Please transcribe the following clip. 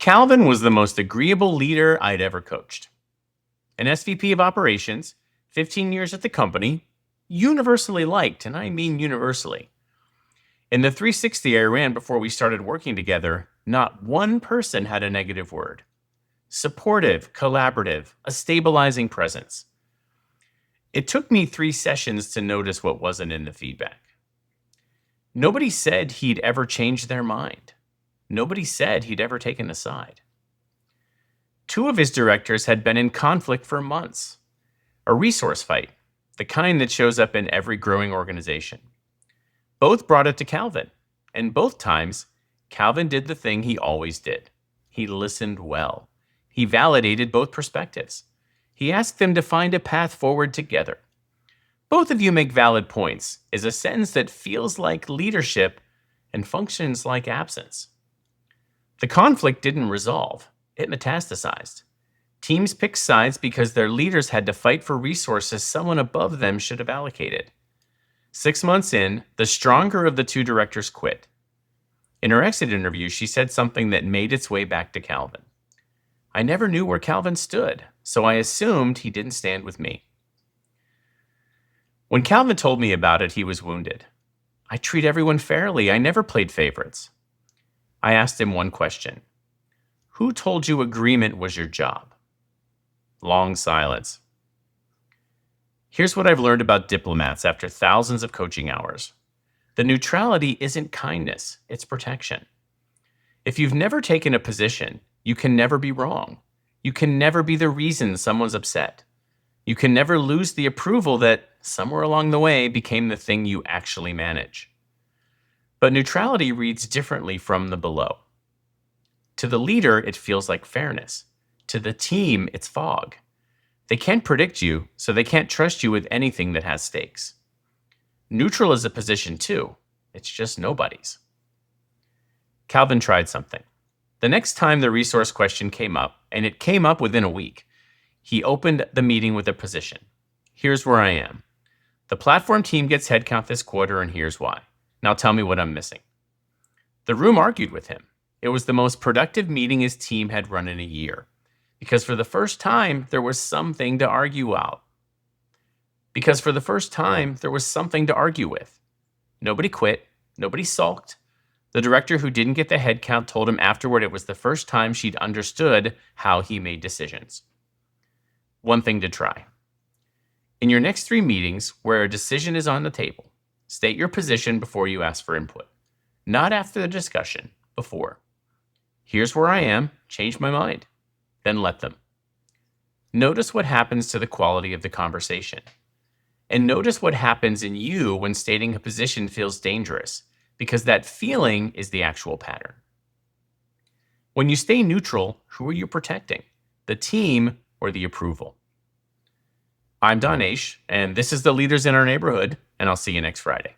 Calvin was the most agreeable leader I'd ever coached. An SVP of operations, 15 years at the company, universally liked, and I mean universally. In the 360 I ran before we started working together, not one person had a negative word. Supportive, collaborative, a stabilizing presence. It took me 3 sessions to notice what wasn't in the feedback. Nobody said he'd ever changed their mind. Nobody said he'd ever taken a side. 2 of his directors had been in conflict for months. A resource fight, the kind that shows up in every growing organization. Both brought it to Calvin, and both times, Calvin did the thing he always did. He listened well. He validated both perspectives. He asked them to find a path forward together. Both of you make valid points is a sentence that feels like leadership and functions like absence. The conflict didn't resolve. It metastasized. Teams picked sides because their leaders had to fight for resources someone above them should have allocated. 6 months in, the stronger of the 2 directors quit. In her exit interview, she said something that made its way back to Calvin. I never knew where Calvin stood, so I assumed he didn't stand with me. When Calvin told me about it, he was wounded. I treat everyone fairly. I never played favorites. I asked him one question. Who told you agreement was your job? Long silence. Here's what I've learned about diplomats after thousands of coaching hours. The neutrality isn't kindness, it's protection. If you've never taken a position, you can never be wrong. You can never be the reason someone's upset. You can never lose the approval that, somewhere along the way, became the thing you actually manage. But neutrality reads differently from the below. To the leader, it feels like fairness. To the team, it's fog. They can't predict you, so they can't trust you with anything that has stakes. Neutral is a position too. It's just nobody's. Calvin tried something. The next time the resource question came up, and it came up within a week, he opened the meeting with a position. Here's where I am. The platform team gets headcount this quarter, and here's why. Now tell me what I'm missing. The room argued with him. It was the most productive meeting his team had run in a year. Because for the first time, there was something to argue out. Because for the first time, there was something to argue with. Nobody quit. Nobody sulked. The director who didn't get the headcount told him afterward it was the first time she'd understood how he made decisions. One thing to try. In your next 3 meetings where a decision is on the table, state your position before you ask for input. Not after the discussion, before. Here's where I am, change my mind. Then let them. Notice what happens to the quality of the conversation. And notice what happens in you when stating a position feels dangerous, because that feeling is the actual pattern. When you stay neutral, who are you protecting? The team or the approval? I'm Danesh, and this is the Leaders in Our Neighborhood, and I'll see you next Friday.